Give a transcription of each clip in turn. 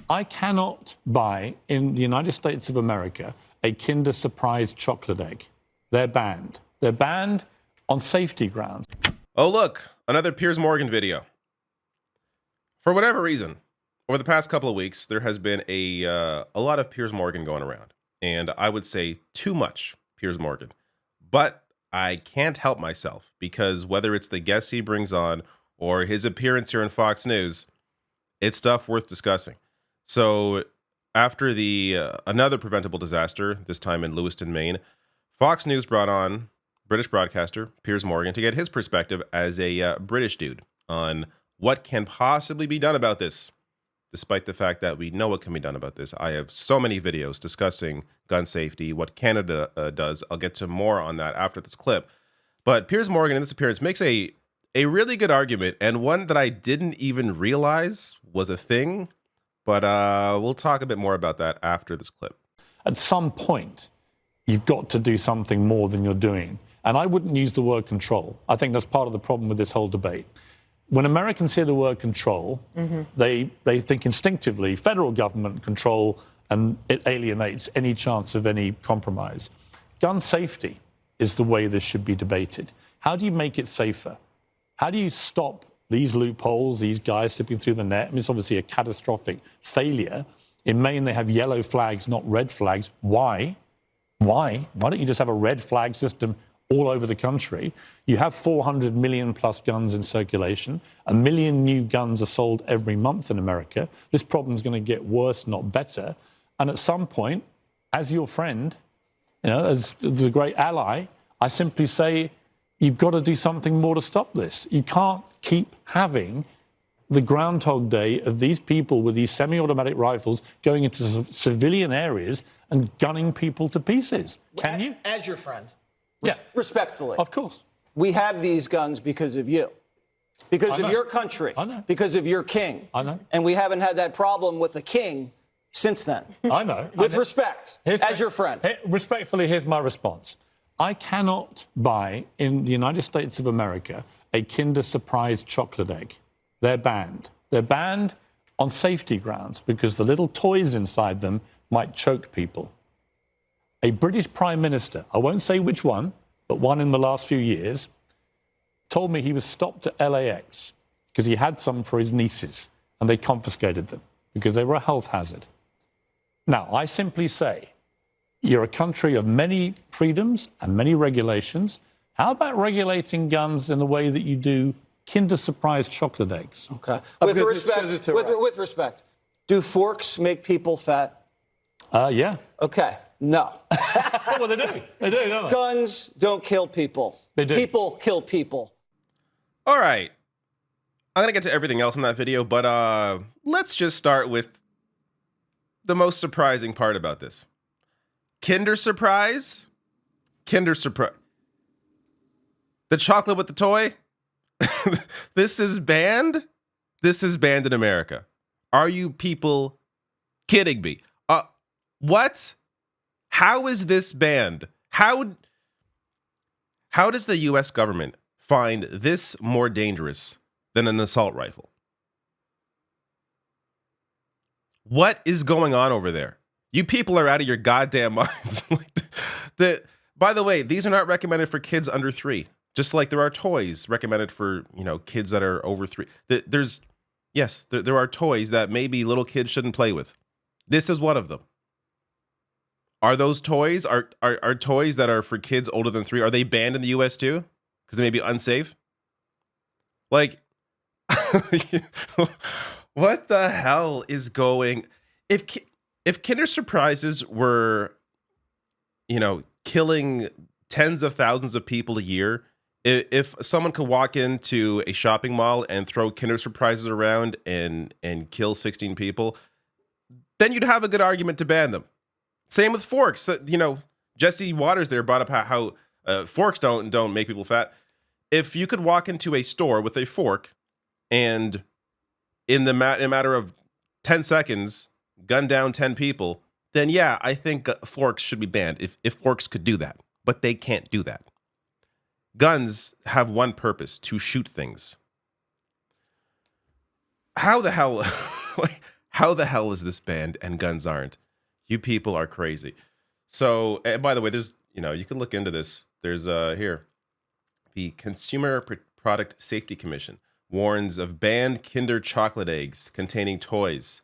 I cannot buy in the United States of America a Kinder Surprise chocolate egg. They're banned. They're banned on safety grounds. Oh, look, another Piers Morgan video. For whatever reason, over the past couple of weeks, there has been a lot of Piers Morgan going around. And I would say too much Piers Morgan. But I can't help myself because whether it's the guests he brings on or his appearance here on Fox News, it's stuff worth discussing. So after the another preventable disaster, this time in Lewiston, Maine, Fox News brought on British broadcaster Piers Morgan to get his perspective as a British dude on what can possibly be done about this. Despite the fact that we know what can be done about this, I have so many videos discussing gun safety, what Canada does. I'll get to more on that after this clip. But Piers Morgan in this appearance makes a really good argument, and one that I didn't even realize was a thing. But we'll talk a bit more about that after this clip. At some point, you've got to do something more than you're doing. And I wouldn't use the word control. I think that's part of the problem with this whole debate. When Americans hear the word control, they think instinctively federal government control, and it alienates any chance of any compromise. Gun safety is the way this should be debated. How do you make it safer? How do you stop these loopholes, these guys slipping through the net? I mean, it's obviously a catastrophic failure. In Maine, they have yellow flags, not red flags. Why? Why? Why don't you just have a red flag system all over the country? You have 400 million plus guns in circulation. 1 million new guns are sold every month in America. This problem is going to get worse, not better. And at some point, as your friend, as the great ally, I simply say, you've got to do something more to stop this. You can't keep having the Groundhog Day of these people with these semi-automatic rifles going into civilian areas and gunning people to pieces. Can you? As your friend. Yeah. Respectfully. Of course. We have these guns because of you. Because of your country. I know. Because of your king. I know. And we haven't had that problem with the king since then. I know. With respect, as your friend. Respectfully, here's my response. I cannot buy in the United States of America a Kinder Surprise chocolate egg. They're banned. They're banned on safety grounds because the little toys inside them might choke people. A British Prime Minister, I won't say which one, but one in the last few years, told me he was stopped at LAX because he had some for his nieces and they confiscated them because they were a health hazard. Now, I simply say, you're a country of many freedoms and many regulations. How about regulating guns in the way that you do Kinder Surprise chocolate eggs? Okay. With respect, do forks make people fat? Yeah. Okay. No. Well, they do. They do, don't they? Guns don't kill people. They do. People kill people. All right. I'm going to get to everything else in that video, but let's just start with the most surprising part about this. Kinder Surprise? Kinder Surprise. The chocolate with the toy? This is banned? This is banned in America. Are you people kidding me? What? How is this banned? How does the U.S. government find this more dangerous than an assault rifle? What is going on over there? You people are out of your goddamn minds. By the way, these are not recommended for kids under 3. Just like there are toys recommended for, kids that are over 3. There are toys that maybe little kids shouldn't play with. This is one of them. Are those toys, are toys that are for kids older than 3, are they banned in the U.S. too? Because they may be unsafe? Like, what the hell is going... If Kinder Surprises were, killing tens of thousands of people a year, if someone could walk into a shopping mall and throw Kinder Surprises around and kill 16 people, then you'd have a good argument to ban them. Same with forks. Jesse Waters there brought up how forks don't make people fat. If you could walk into a store with a fork and in a matter of 10 seconds gun down 10 people, then yeah, I think forks should be banned if forks could do that. But they can't do that. Guns have one purpose: to shoot things. How the hell How the hell is this banned and guns aren't? You people are crazy. So, and by the way, there's, you can look into this. There's here, the Consumer Product Safety Commission warns of banned Kinder chocolate eggs containing toys.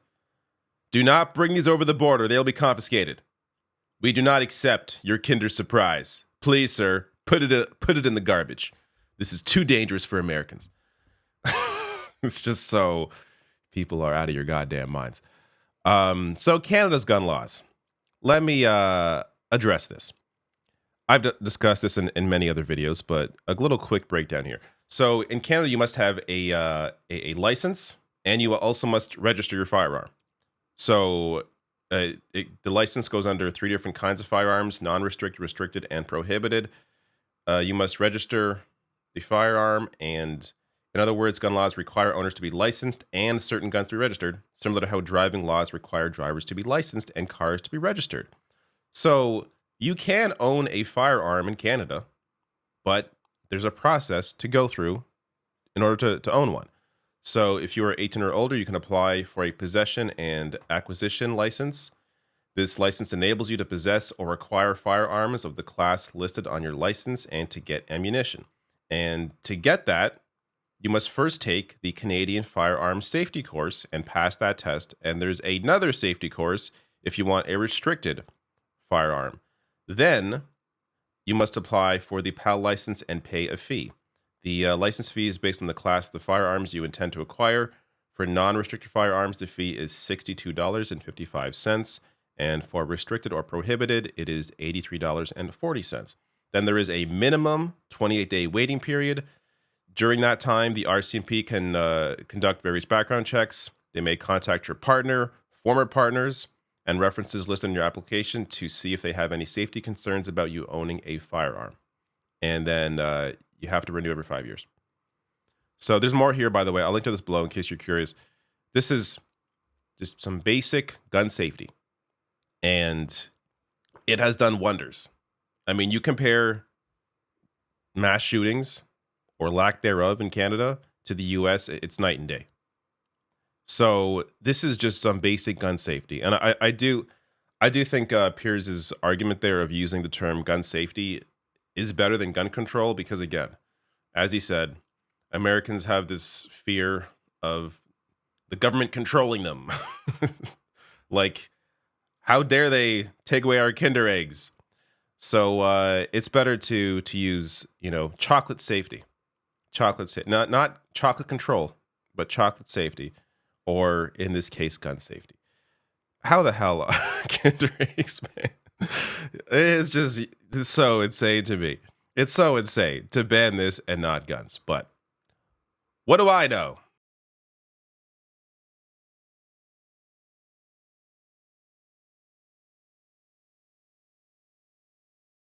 Do not bring these over the border. They'll be confiscated. We do not accept your Kinder Surprise. Please, sir, put it in the garbage. This is too dangerous for Americans. It's just so people are out of your goddamn minds. So Canada's gun laws. Let me address this. I've discussed this in many other videos, but a little quick breakdown here. So in Canada, you must have a license, and you also must register your firearm. So the license goes under 3 different kinds of firearms: non-restricted, restricted, and prohibited. You must register the firearm, and in other words, gun laws require owners to be licensed and certain guns to be registered, similar to how driving laws require drivers to be licensed and cars to be registered. So you can own a firearm in Canada, but there's a process to go through in order to own one. So if you are 18 or older, you can apply for a possession and acquisition license. This license enables you to possess or acquire firearms of the class listed on your license and to get ammunition. And to get that, you must first take the Canadian Firearms Safety Course and pass that test. And there's another safety course if you want a restricted firearm. Then you must apply for the PAL license and pay a fee. The license fee is based on the class of the firearms you intend to acquire. For non-restricted firearms, the fee is $62.55. And for restricted or prohibited, it is $83.40. Then there is a minimum 28-day waiting period. During that time, the RCMP can conduct various background checks. They may contact your partner, former partners, and references listed in your application to see if they have any safety concerns about you owning a firearm. And then you have to renew every 5 years. So there's more here, by the way. I'll link to this below in case you're curious. This is just some basic gun safety. And it has done wonders. I mean, you compare mass shootings or lack thereof in Canada to the US, it's night and day. So this is just some basic gun safety. And I do think Piers' argument there of using the term gun safety is better than gun control because, again, as he said, Americans have this fear of the government controlling them. Like, how dare they take away our Kinder eggs? So it's better to use, chocolate safety. Not chocolate control, but chocolate safety, or in this case, gun safety. How the hell are Kinder eggs, man? It's so insane to me. It's so insane to ban this and not guns. But what do I know?